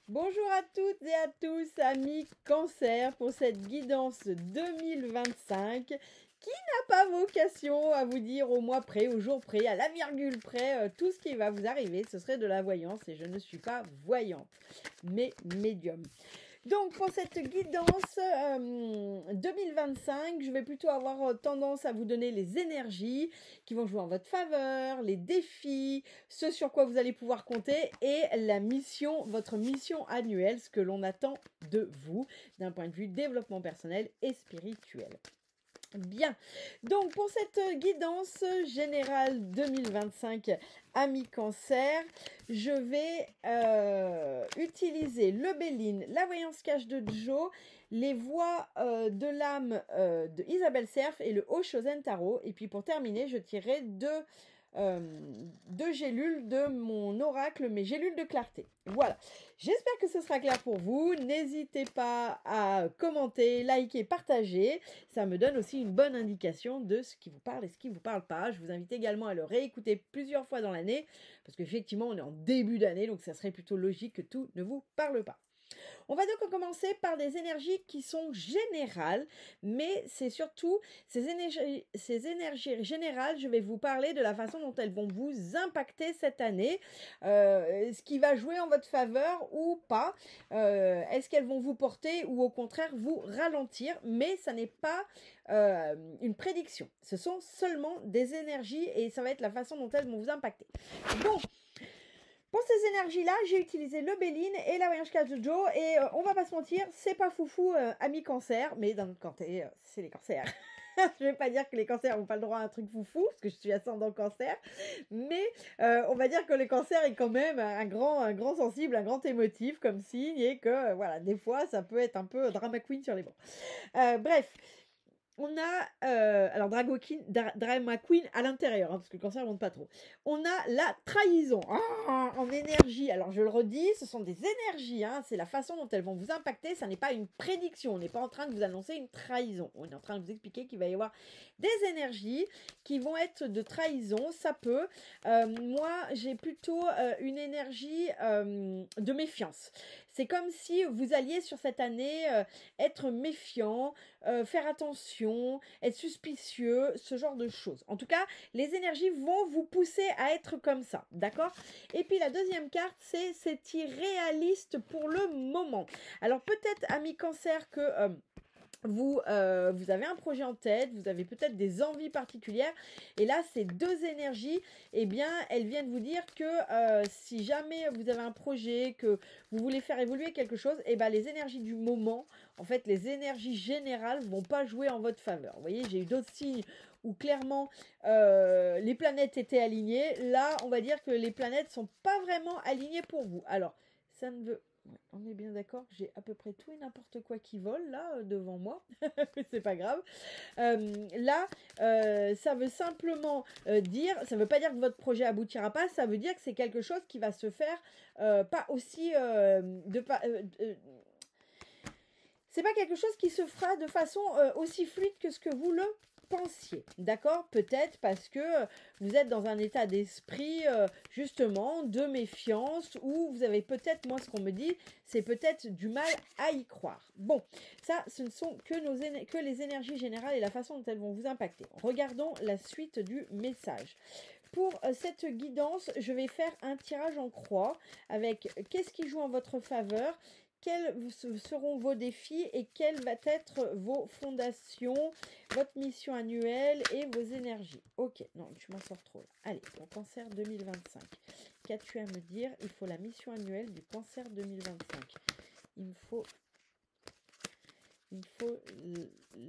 Bonjour à toutes et à tous, amis Cancer, pour cette guidance 2025 qui n'a pas vocation à vous dire au mois près, au jour près, à la virgule près, tout ce qui va vous arriver. Ce serait de la voyance et je ne suis pas voyante, mais médium. Donc pour cette guidance 2025, je vais plutôt avoir tendance à vous donner les énergies qui vont jouer en votre faveur, les défis, ce sur quoi vous allez pouvoir compter et la mission, votre mission annuelle, ce que l'on attend de vous d'un point de vue développement personnel et spirituel. Bien, donc pour cette guidance générale 2025 amis Cancer, je vais utiliser le Béline, la voyance cache de Joe, les voix de l'âme de Isabelle Serf et le Oshozen Tarot. Et puis pour terminer, je tirerai deux gélules de mon oracle, mes gélules de clarté. Voilà, j'espère que ce sera clair pour vous. N'hésitez pas à commenter, liker, partager. Ça me donne aussi une bonne indication de ce qui vous parle et ce qui ne vous parle pas. Je vous invite également à le réécouter plusieurs fois dans l'année, parce qu'effectivement, on est en début d'année, donc ça serait plutôt logique que tout ne vous parle pas. On va donc commencer par des énergies qui sont générales, mais c'est surtout ces énergies générales, je vais vous parler de la façon dont elles vont vous impacter cette année, ce qui va jouer en votre faveur ou pas, est-ce qu'elles vont vous porter ou au contraire vous ralentir, mais ça n'est pas une prédiction, ce sont seulement des énergies et ça va être la façon dont elles vont vous impacter. Donc, pour ces énergies-là, j'ai utilisé le Béline et la voyance cache de Joe. Et on va pas se mentir, c'est pas foufou, amis Cancer. Mais d'un autre côté, c'est les cancers. Je vais pas dire que les cancers n'ont pas le droit à un truc foufou, parce que je suis ascendant cancer. Mais on va dire que le cancer est quand même un grand sensible, un grand émotif comme signe. Et que voilà, des fois, ça peut être un peu drama queen sur les bords. Bref. On a, alors Drama Queen à l'intérieur, hein, parce que le cancer ne monte pas trop. On a la trahison en énergie. Alors je le redis, ce sont des énergies, hein, c'est la façon dont elles vont vous impacter. Ça n'est pas une prédiction, on n'est pas en train de vous annoncer une trahison. On est en train de vous expliquer qu'il va y avoir des énergies qui vont être de trahison, ça peut. Moi, j'ai plutôt une énergie de méfiance. C'est comme si vous alliez sur cette année être méfiant, faire attention, être suspicieux, ce genre de choses. En tout cas, les énergies vont vous pousser à être comme ça, d'accord? Et puis la deuxième carte, c'est irréaliste pour le moment. Alors peut-être, amis Cancer, que vous avez un projet en tête, vous avez peut-être des envies particulières, et là, ces deux énergies, eh bien, elles viennent vous dire que si jamais vous avez un projet, que vous voulez faire évoluer quelque chose, eh bien, les énergies du moment, en fait, les énergies générales vont pas jouer en votre faveur. Vous voyez, j'ai eu d'autres signes où clairement les planètes étaient alignées. Là, on va dire que les planètes sont pas vraiment alignées pour vous. Alors, ça ne veut... On est bien d'accord que j'ai à peu près tout et n'importe quoi qui vole là devant moi, mais c'est pas grave. Là, ça veut simplement dire, ça veut pas dire que votre projet aboutira pas, ça veut dire que c'est quelque chose qui va se faire pas aussi c'est pas quelque chose qui se fera de façon aussi fluide que ce que vous le pensiez, d'accord? Peut-être parce que vous êtes dans un état d'esprit justement de méfiance ou vous avez peut-être, moi ce qu'on me dit, c'est peut-être du mal à y croire. Bon, ça ce ne sont que les énergies générales et la façon dont elles vont vous impacter. Regardons la suite du message. Pour cette guidance, je vais faire un tirage en croix avec qu'est-ce qui joue en votre faveur, quels seront vos défis et quelles vont être vos fondations, votre mission annuelle et vos énergies. Ok, non, je m'en sors trop là. Allez, pour Cancer 2025. Qu'as-tu à me dire? Il faut la mission annuelle du Cancer 2025. Il me faut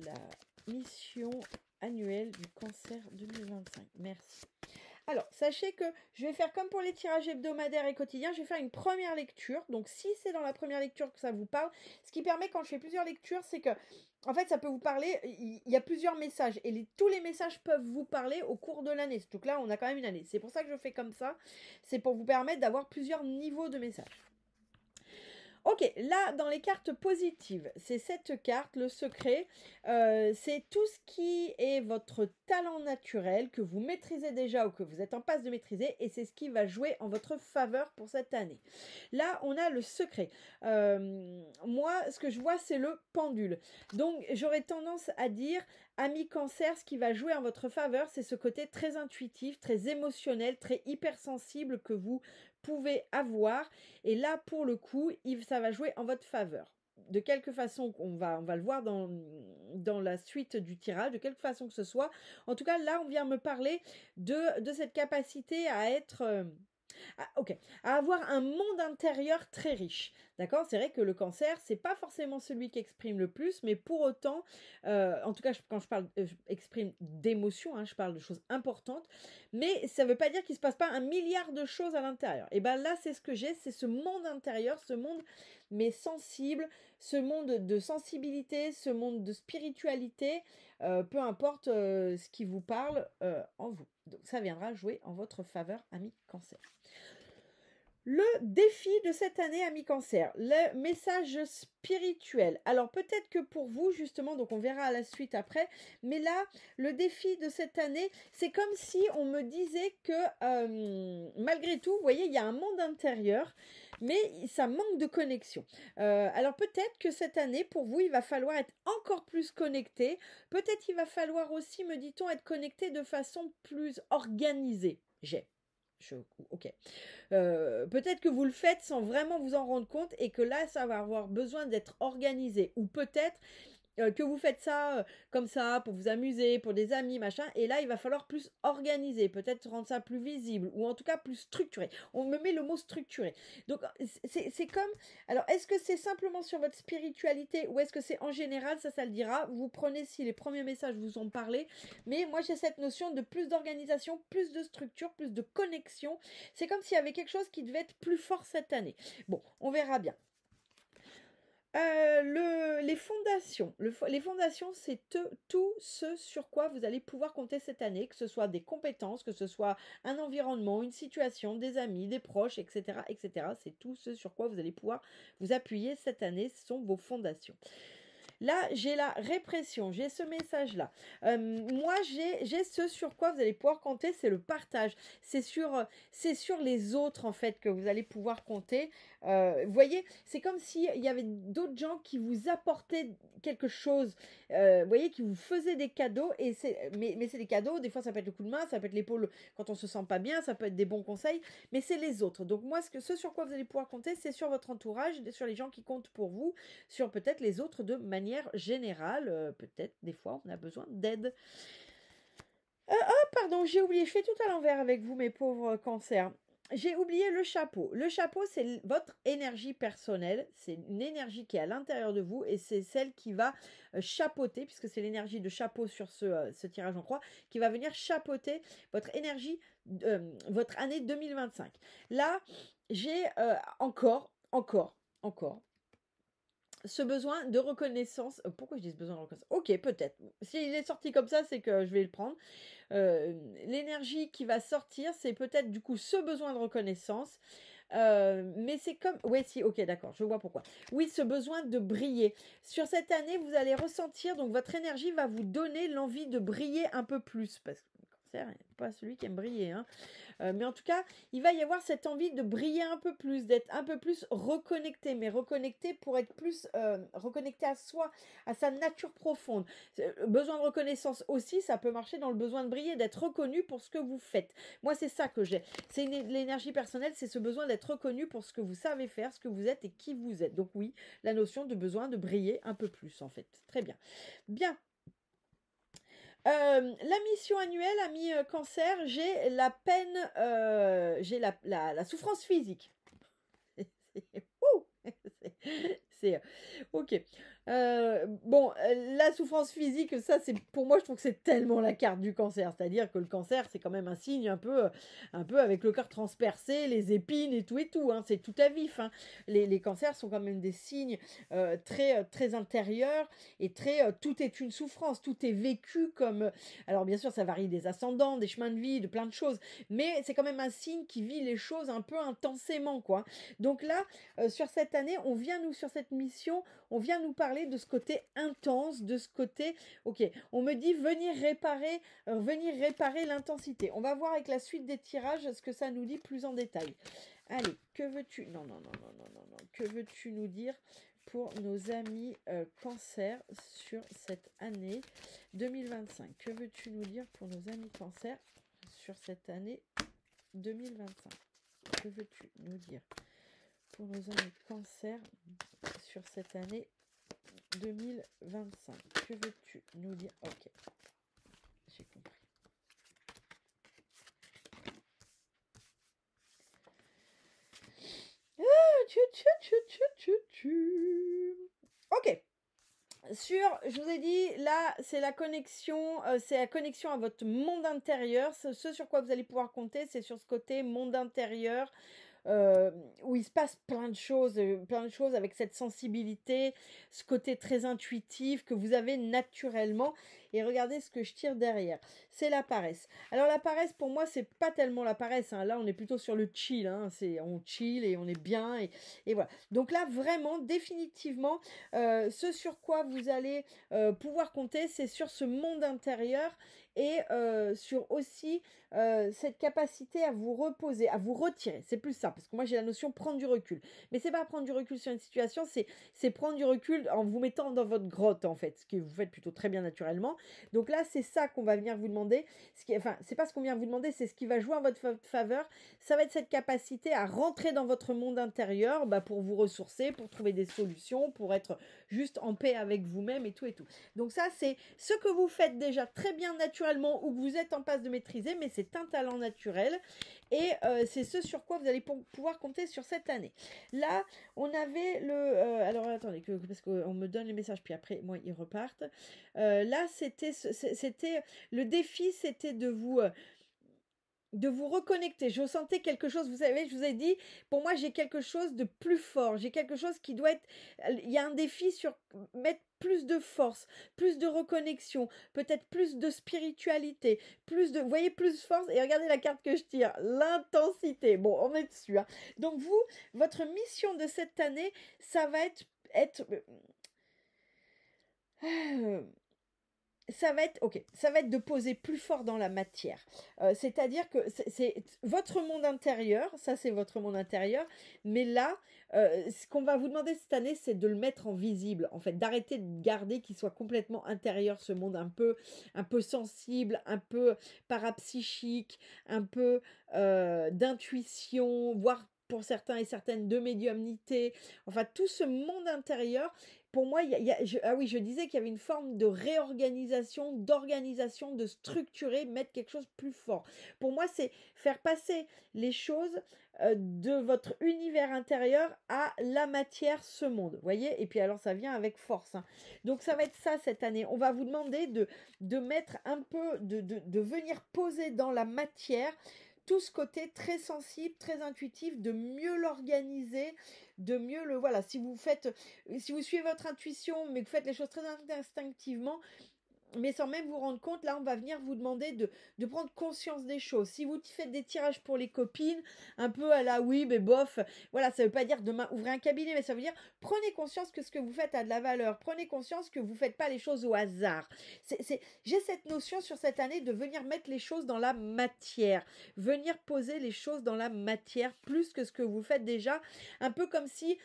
la mission annuelle du Cancer 2025. Merci. Alors, sachez que je vais faire comme pour les tirages hebdomadaires et quotidiens, je vais faire une première lecture. Donc, si c'est dans la première lecture que ça vous parle, ce qui permet quand je fais plusieurs lectures, c'est que, en fait, ça peut vous parler, il y a plusieurs messages. Et tous les messages peuvent vous parler au cours de l'année. Donc là, on a quand même une année. C'est pour ça que je fais comme ça. C'est pour vous permettre d'avoir plusieurs niveaux de messages. Ok, Ok, là, dans les cartes positives, c'est cette carte, le secret. C'est tout ce qui est votre talent naturel, que vous maîtrisez déjà ou que vous êtes en passe de maîtriser, et c'est ce qui va jouer en votre faveur pour cette année. Là, on a le secret. Moi, ce que je vois, c'est le pendule. Donc, j'aurais tendance à dire, ami Cancer, ce qui va jouer en votre faveur, c'est ce côté très intuitif, très émotionnel, très hypersensible que vous pouvez avoir. Et là, pour le coup, ça va jouer en votre faveur. De quelque façon, on va le voir dans la suite du tirage, de quelque façon que ce soit. En tout cas, là, on vient me parler de cette capacité à être... à avoir un monde intérieur très riche. D'accord? C'est vrai que le cancer, c'est pas forcément celui qui exprime le plus, mais pour autant, en tout cas, quand je parle, exprime d'émotions, hein, je parle de choses importantes, mais ça veut pas dire qu'il se passe pas un milliard de choses à l'intérieur. Et ben là, c'est ce que j'ai, c'est ce monde intérieur, ce monde, mais sensible, ce monde de sensibilité, ce monde de spiritualité, peu importe ce qui vous parle en vous. Donc ça viendra jouer en votre faveur, ami Cancer. Le défi de cette année, ami Cancer, le message spirituel. Alors peut-être que pour vous, justement, donc on verra à la suite après, mais là, le défi de cette année, c'est comme si on me disait que malgré tout, vous voyez, il y a un monde intérieur, mais ça manque de connexion. Alors peut-être que cette année, pour vous, il va falloir être encore plus connecté. Peut-être il va falloir aussi, me dit-on, être connecté de façon plus organisée. Ok. Peut-être que vous le faites sans vraiment vous en rendre compte et que là, ça va avoir besoin d'être organisé. Ou peut-être que vous faites ça comme ça pour vous amuser, pour des amis, machin, et là il va falloir plus organiser, peut-être rendre ça plus visible, ou en tout cas plus structuré. On me met le mot structuré. Donc c'est comme, alors est-ce que c'est simplement sur votre spiritualité, ou est-ce que c'est en général, ça le dira, vous prenez si les premiers messages vous ont parlé, mais moi j'ai cette notion de plus d'organisation, plus de structure, plus de connexion. C'est comme s'il y avait quelque chose qui devait être plus fort cette année. Bon, on verra bien. Les fondations. Les fondations, c'est tout ce sur quoi vous allez pouvoir compter cette année, que ce soit des compétences, que ce soit un environnement, une situation, des amis, des proches, etc., etc. C'est tout ce sur quoi vous allez pouvoir vous appuyer cette année. Ce sont vos fondations. Là, j'ai la répression, j'ai ce message-là. Moi, j'ai ce sur quoi vous allez pouvoir compter, c'est le partage. C'est sur les autres, en fait, que vous allez pouvoir compter. Vous voyez, c'est comme s'il y avait d'autres gens qui vous apportaient quelque chose. Vous voyez, qui vous faisaient des cadeaux. Mais c'est des cadeaux, des fois, ça peut être le coup de main, ça peut être l'épaule quand on se sent pas bien, ça peut être des bons conseils, mais c'est les autres. Donc moi, ce sur quoi vous allez pouvoir compter, c'est sur votre entourage, sur les gens qui comptent pour vous, sur peut-être les autres de manière générale, peut-être des fois on a besoin d'aide. Pardon, j'ai oublié, je fais tout à l'envers avec vous mes pauvres cancers. J'ai oublié le chapeau. Le chapeau, c'est votre énergie personnelle. C'est une énergie qui est à l'intérieur de vous et c'est celle qui va chapeauter, puisque c'est l'énergie de chapeau sur ce tirage en croix, qui va venir chapeauter votre énergie, votre année 2025. Là, j'ai encore ce besoin de reconnaissance. Pourquoi je dis ce besoin de reconnaissance? Ok, peut-être. S'il est sorti comme ça, c'est que je vais le prendre. L'énergie qui va sortir, c'est peut-être du coup ce besoin de reconnaissance. Mais c'est comme... Oui, si, ok, d'accord, je vois pourquoi. Oui, ce besoin de briller. Sur cette année, vous allez ressentir, donc votre énergie va vous donner l'envie de briller un peu plus. Parce que le cancer n'est pas celui qui aime briller, hein. Mais en tout cas, il va y avoir cette envie de briller un peu plus, d'être un peu plus reconnecté, mais reconnecté pour être plus reconnecté à soi, à sa nature profonde. Besoin de reconnaissance aussi, ça peut marcher dans le besoin de briller, d'être reconnu pour ce que vous faites. Moi, c'est ça que j'ai. C'est l'énergie personnelle, c'est ce besoin d'être reconnu pour ce que vous savez faire, ce que vous êtes et qui vous êtes. Donc oui, la notion de besoin de briller un peu plus, en fait. Très bien. Bien. La mission annuelle, ami cancer, j'ai la peine, j'ai la souffrance physique. C'est ok. Bon, la souffrance physique, ça, c'est pour moi, je trouve que c'est tellement la carte du cancer. C'est-à-dire que le cancer, c'est quand même un signe un peu avec le cœur transpercé, les épines et tout. Hein, c'est tout à vif. Hein. Les cancers sont quand même des signes très intérieurs et très. Tout est une souffrance, tout est vécu comme. Alors, bien sûr, ça varie des ascendants, des chemins de vie, de plein de choses. Mais c'est quand même un signe qui vit les choses un peu intensément, quoi. Donc là, sur cette année, sur cette mission, on vient nous parler de ce côté intense, de ce côté, ok, on me dit venir réparer l'intensité. On va voir avec la suite des tirages ce que ça nous dit plus en détail. Allez, que veux-tu, non, que veux-tu nous dire pour nos amis cancer sur cette année 2025? Que veux-tu nous dire pour nos amis cancer sur cette année 2025? Que veux-tu nous dire pour nos amis cancer sur cette année 2025? Que veux-tu nous dire? Ok, j'ai compris. Ok. Je vous ai dit, là, c'est la connexion à votre monde intérieur. Ce sur quoi vous allez pouvoir compter, c'est sur ce côté monde intérieur, où il se passe plein de choses avec cette sensibilité, ce côté très intuitif que vous avez naturellement. Et regardez ce que je tire derrière. C'est la paresse. Alors la paresse, pour moi, c'est pas tellement la paresse. Hein. Là, on est plutôt sur le chill. Hein. On chill et on est bien. Et voilà. Donc là, vraiment, définitivement, ce sur quoi vous allez pouvoir compter, c'est sur ce monde intérieur et sur aussi cette capacité à vous reposer, à vous retirer. C'est plus ça, parce que moi j'ai la notion prendre du recul. Mais c'est pas prendre du recul sur une situation, c'est prendre du recul en vous mettant dans votre grotte en fait, ce que vous faites plutôt très bien naturellement. Donc là c'est ça qu'on va venir vous demander. C'est pas ce qu'on vient vous demander, c'est ce qui va jouer en votre faveur. Ça va être cette capacité à rentrer dans votre monde intérieur pour vous ressourcer, pour trouver des solutions, pour être juste en paix avec vous-même et tout et tout. Donc ça c'est ce que vous faites déjà très bien naturellement ou que vous êtes en passe de maîtriser, mais c'est un talent naturel et c'est ce sur quoi vous allez pouvoir compter sur cette année. Là, on avait alors attendez, parce qu'on me donne les messages, puis après, moi, ils repartent. Là, c'était le défi, c'était de vous reconnecter. Je sentais quelque chose, vous savez, je vous ai dit, pour moi, j'ai quelque chose de plus fort. J'ai quelque chose qui doit être... Il y a un défi sur mettre plus de force, plus de reconnexion, peut-être plus de spiritualité, vous voyez, plus de force. Et regardez la carte que je tire, l'intensité. Bon, on est dessus. Hein. Donc vous, votre mission de cette année, ça va être ça va être de poser plus fort dans la matière. C'est-à-dire que c'est votre monde intérieur, ça c'est votre monde intérieur, mais là, ce qu'on va vous demander cette année, c'est de le mettre en visible, en fait, d'arrêter de garder qu'il soit complètement intérieur, ce monde un peu sensible, un peu parapsychique, un peu d'intuition, voire pour certains et certaines de médiumnité, enfin tout ce monde intérieur. Pour moi, je disais qu'il y avait une forme de réorganisation, d'organisation, de structurer, mettre quelque chose de plus fort. Pour moi, c'est faire passer les choses de votre univers intérieur à la matière, ce monde. Vous voyez? Et puis alors, ça vient avec force. Hein. Donc, ça va être ça cette année. On va vous demander de mettre un peu, de venir poser dans la matière tout ce côté très sensible, très intuitif, de mieux l'organiser, de mieux voilà, si vous suivez votre intuition, mais que vous faites les choses très instinctivement, mais sans même vous rendre compte, là, on va venir vous demander de prendre conscience des choses. Si vous faites des tirages pour les copines, un peu à la oui, mais bof, voilà, ça veut pas dire demain ouvrez un cabinet, mais ça veut dire prenez conscience que ce que vous faites a de la valeur. Prenez conscience que vous faites pas les choses au hasard. J'ai cette notion sur cette année de venir mettre les choses dans la matière, venir poser les choses dans la matière plus que ce que vous faites déjà. Un peu comme si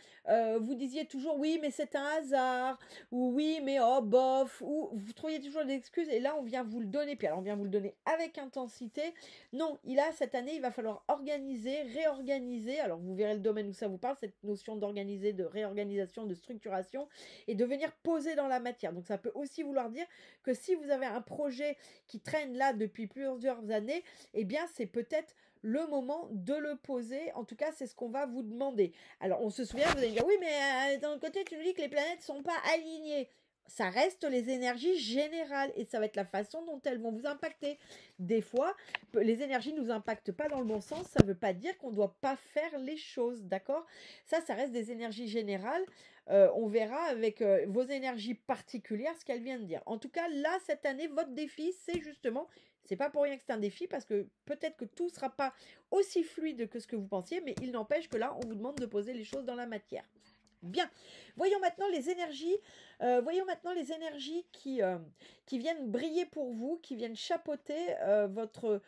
vous disiez toujours oui, mais c'est un hasard, ou oui, mais oh bof, ou vous trouviez toujours des excuses, et là on vient vous le donner, puis alors on vient vous le donner avec intensité. Non, cette année, il va falloir organiser, réorganiser, alors vous verrez le domaine où ça vous parle, cette notion d'organiser, de réorganisation, de structuration, et de venir poser dans la matière. Donc ça peut aussi vouloir dire que si vous avez un projet qui traîne là depuis plusieurs années, eh bien c'est peut-être le moment de le poser. En tout cas, c'est ce qu'on va vous demander. Alors, on se souvient, vous allez me dire, oui, mais d'un autre côté, tu nous dis que les planètes ne sont pas alignées. Ça reste les énergies générales et ça va être la façon dont elles vont vous impacter. Des fois, les énergies ne nous impactent pas dans le bon sens, ça ne veut pas dire qu'on ne doit pas faire les choses, d'accord? Ça reste des énergies générales. On verra avec vos énergies particulières ce qu'elle vient de dire. En tout cas, là, cette année, votre défi, c'est justement, c'est pas pour rien que c'est un défi, parce que peut-être que tout ne sera pas aussi fluide que ce que vous pensiez, mais il n'empêche que là, on vous demande de poser les choses dans la matière. Bien, voyons maintenant les énergies, qui viennent briller pour vous, qui viennent chapeauter votre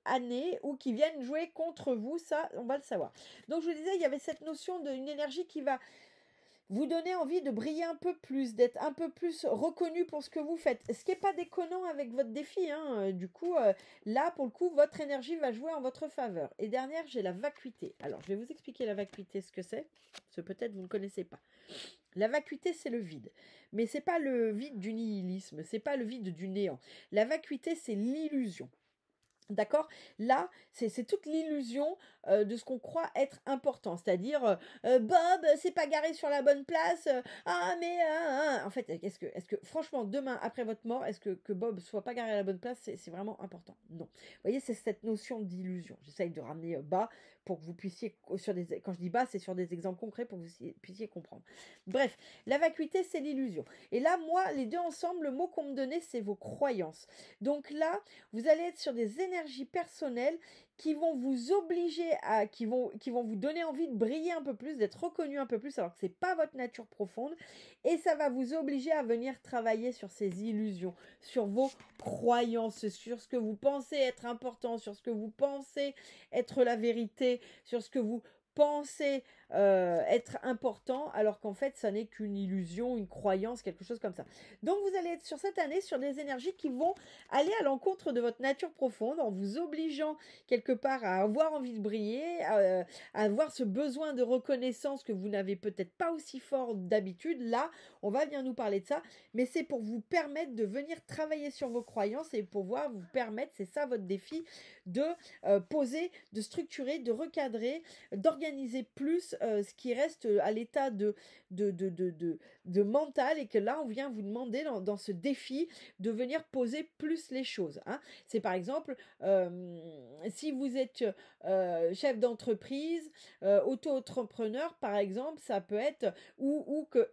année ou qui viennent jouer contre vous, ça on va le savoir. Donc je vous disais, il y avait cette notion d'une énergie qui va vous donner envie de briller un peu plus, d'être un peu plus reconnu pour ce que vous faites. Ce qui n'est pas déconnant avec votre défi. Du coup, là, pour le coup, votre énergie va jouer en votre faveur. Et dernière, j'ai la vacuité. Alors, je vais vous expliquer la vacuité, ce que c'est. Parce que peut-être vous ne connaissez pas. La vacuité, c'est le vide. Mais ce n'est pas le vide du nihilisme. Ce n'est pas le vide du néant. La vacuité, c'est l'illusion. D'accord? Là, c'est toute l'illusion de ce qu'on croit être important. C'est-à-dire, Bob, c'est pas garé sur la bonne place. En fait, est-ce que, franchement, demain, après votre mort, est-ce que Bob soit pas garé à la bonne place, c'est vraiment important? Non. Vous voyez, c'est cette notion d'illusion. J'essaye de ramener bas pour que vous puissiez, quand je dis bas, c'est sur des exemples concrets pour que vous puissiez comprendre. Bref, la vacuité, c'est l'illusion. Et là, moi, les deux ensemble, le mot qu'on me donnait, c'est vos croyances. Donc là, vous allez être sur des énergies personnelles qui vont vous obliger qui vont vous donner envie de briller un peu plus, d'être reconnu un peu plus, alors que c'est pas votre nature profonde, et ça va vous obliger à venir travailler sur ces illusions, sur vos croyances, sur ce que vous pensez être important, sur ce que vous pensez être la vérité, sur ce que vous pensez être important, alors qu'en fait, ça n'est qu'une illusion, une croyance, quelque chose comme ça. Donc, vous allez être sur cette année sur des énergies qui vont aller à l'encontre de votre nature profonde, en vous obligeant quelque part à avoir envie de briller, à avoir ce besoin de reconnaissance que vous n'avez peut-être pas aussi fort d'habitude. Là, on va bien nous parler de ça, mais c'est pour vous permettre de venir travailler sur vos croyances et pouvoir vous permettre, c'est ça votre défi, de poser, de structurer, de recadrer, d'organiser plus ce qui reste à l'état de mental, et que là on vient vous demander dans ce défi de venir poser plus les choses. C'est par exemple si vous êtes chef d'entreprise, auto-entrepreneur par exemple, ça peut être ou que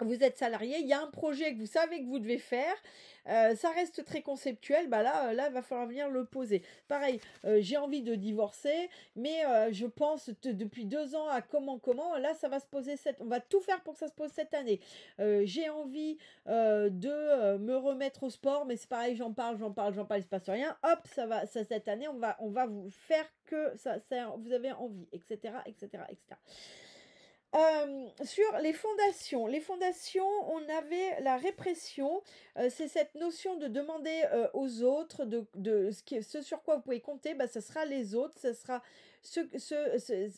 vous êtes salarié, il y a un projet que vous savez que vous devez faire, ça reste très conceptuel, là, il va falloir venir le poser. Pareil, j'ai envie de divorcer, mais je pense depuis 2 ans à comment, là, ça va se poser on va tout faire pour que ça se pose cette année. J'ai envie de me remettre au sport, mais c'est pareil, j'en parle, il se passe rien, hop, cette année, on va vous faire que ça vous avez envie, etc., etc., etc. Sur les fondations, on avait la répression, c'est cette notion de demander aux autres, de ce sur quoi vous pouvez compter, ce sera les autres, ce sera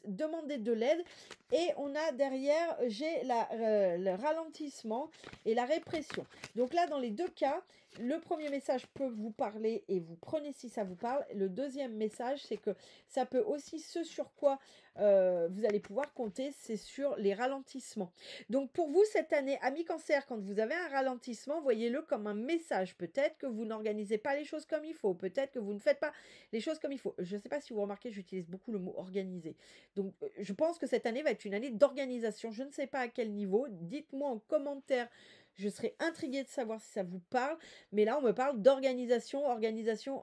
demander de l'aide, et on a derrière, j'ai le ralentissement et la répression. Donc là, dans les deux cas, le premier message peut vous parler et vous prenez si ça vous parle. Le deuxième message, c'est que ça peut aussi, ce sur quoi vous allez pouvoir compter, c'est sur les ralentissements. Donc pour vous cette année, amis Cancer, quand vous avez un ralentissement, voyez-le comme un message. Peut-être que vous n'organisez pas les choses comme il faut, peut-être que vous ne faites pas les choses comme il faut. Je ne sais pas si vous remarquez, j'utilise beaucoup le mot organiser. Donc je pense que cette année va être une année d'organisation. Je ne sais pas à quel niveau. Dites-moi en commentaire. Je serais intriguée de savoir si ça vous parle, mais là on me parle d'organisation, organisation.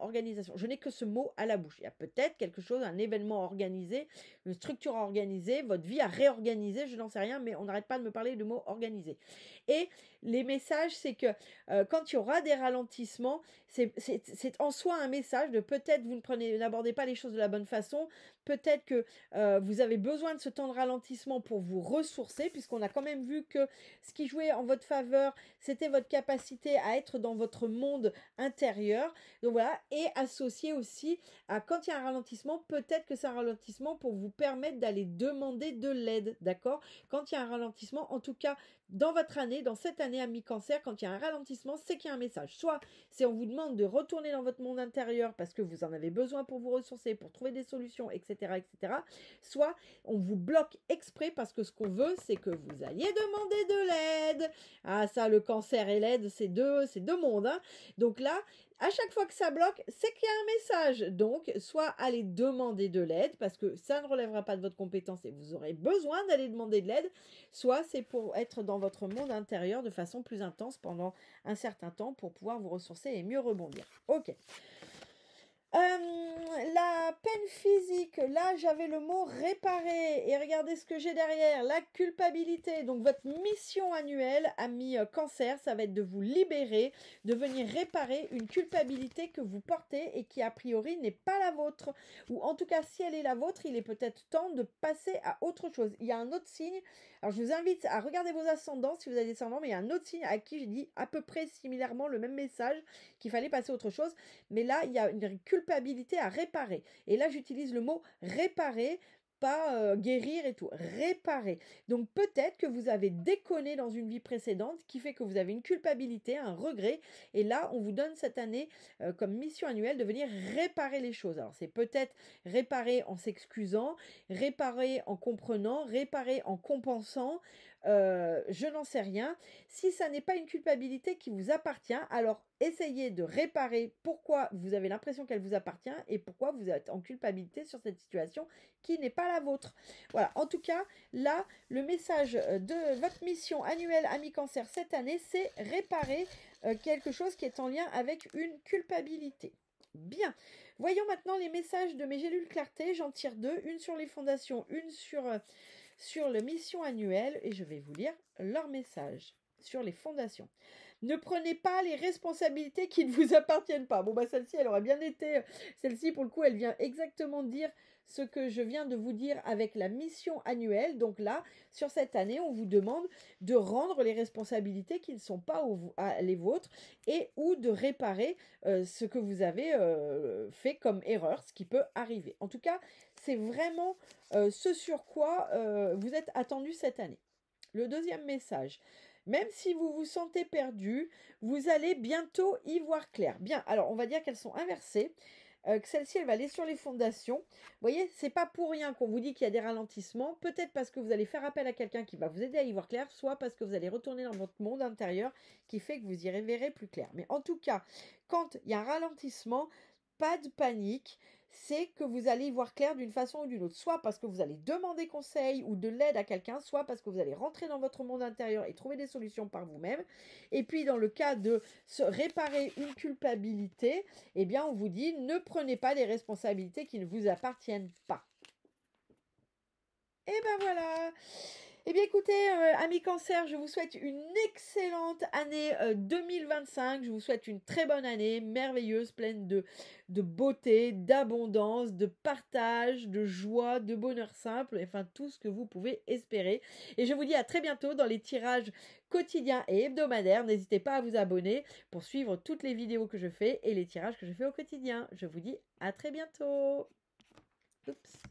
Je n'ai que ce mot à la bouche. Il y a peut-être quelque chose, un événement organisé, une structure à organiser, votre vie à réorganiser, je n'en sais rien, mais on n'arrête pas de me parler du mot organisé. Et les messages, c'est que quand il y aura des ralentissements, c'est en soi un message de peut-être vous n'abordez pas les choses de la bonne façon, peut-être que vous avez besoin de ce temps de ralentissement pour vous ressourcer, puisqu'on a quand même vu que ce qui jouait en votre faveur, c'était votre capacité à être dans votre monde intérieur. Donc voilà, et associé aussi à quand il y a un ralentissement, peut-être que c'est un ralentissement pour vous permettre d'aller demander de l'aide, d'accord? Quand il y a un ralentissement, en tout cas dans votre année, dans cette année à mi-cancer, quand il y a un ralentissement, c'est qu'il y a un message. Soit c'est on vous demande de retourner dans votre monde intérieur parce que vous en avez besoin pour vous ressourcer, pour trouver des solutions, etc., etc. Soit on vous bloque exprès parce que ce qu'on veut, c'est que vous alliez demander de l'aide. Ah ça, le cancer et l'aide, c'est deux mondes, hein. Donc là, à chaque fois que ça bloque, c'est qu'il y a un message. Donc, soit aller demander de l'aide, parce que ça ne relèvera pas de votre compétence et vous aurez besoin d'aller demander de l'aide, soit c'est pour être dans votre monde intérieur de façon plus intense pendant un certain temps pour pouvoir vous ressourcer et mieux rebondir. Ok. La peine physique, là j'avais le mot réparer et regardez ce que j'ai derrière, la culpabilité. Donc votre mission annuelle à mi-cancer, ça va être de vous libérer, de venir réparer une culpabilité que vous portez et qui a priori n'est pas la vôtre. Ou en tout cas si elle est la vôtre, il est peut-être temps de passer à autre chose. Il y a un autre signe, alors je vous invite à regarder vos ascendants si vous avez des ascendants, mais il y a un autre signe à qui j'ai dit à peu près similairement le même message, qu'il fallait passer à autre chose. Mais là, il y a une culpabilité à réparer. Et là, j'utilise le mot réparer, pas guérir et tout. Réparer. Donc peut-être que vous avez déconné dans une vie précédente qui fait que vous avez une culpabilité, un regret. Et là, on vous donne cette année comme mission annuelle de venir réparer les choses. Alors c'est peut-être réparer en s'excusant, réparer en comprenant, réparer en compensant. Je n'en sais rien. Si ça n'est pas une culpabilité qui vous appartient, alors essayez de réparer pourquoi vous avez l'impression qu'elle vous appartient et pourquoi vous êtes en culpabilité sur cette situation qui n'est pas la vôtre. Voilà, en tout cas, là, le message de votre mission annuelle à mi-cancer cette année, c'est réparer quelque chose qui est en lien avec une culpabilité. Bien. Voyons maintenant les messages de mes gélules clarté. J'en tire deux, une sur les fondations, une sur le mission annuelle et je vais vous lire leur message sur les fondations. Ne prenez pas les responsabilités qui ne vous appartiennent pas. Bon, bah celle-ci, elle aurait bien été... Celle-ci, pour le coup, elle vient exactement dire ce que je viens de vous dire avec la mission annuelle. Donc là, sur cette année, on vous demande de rendre les responsabilités qui ne sont pas les vôtres et ou de réparer ce que vous avez fait comme erreur, ce qui peut arriver. En tout cas, c'est vraiment ce sur quoi vous êtes attendu cette année. Le deuxième message. Même si vous vous sentez perdu, vous allez bientôt y voir clair. Bien, alors on va dire qu'elles sont inversées. Que celle-ci, elle va aller sur les fondations. Vous voyez, c'est pas pour rien qu'on vous dit qu'il y a des ralentissements. Peut-être parce que vous allez faire appel à quelqu'un qui va vous aider à y voir clair, soit parce que vous allez retourner dans votre monde intérieur qui fait que vous y verrez plus clair. Mais en tout cas, quand il y a un ralentissement, pas de panique. C'est que vous allez y voir clair d'une façon ou d'une autre. Soit parce que vous allez demander conseil ou de l'aide à quelqu'un, soit parce que vous allez rentrer dans votre monde intérieur et trouver des solutions par vous-même. Et puis, dans le cas de se réparer une culpabilité, eh bien, on vous dit ne prenez pas les responsabilités qui ne vous appartiennent pas. Et ben voilà. Eh bien écoutez, amis cancer, je vous souhaite une excellente année 2025. Je vous souhaite une très bonne année, merveilleuse, pleine de beauté, d'abondance, de partage, de joie, de bonheur simple, enfin tout ce que vous pouvez espérer. Et je vous dis à très bientôt dans les tirages quotidiens et hebdomadaires. N'hésitez pas à vous abonner pour suivre toutes les vidéos que je fais et les tirages que je fais au quotidien. Je vous dis à très bientôt. Oups.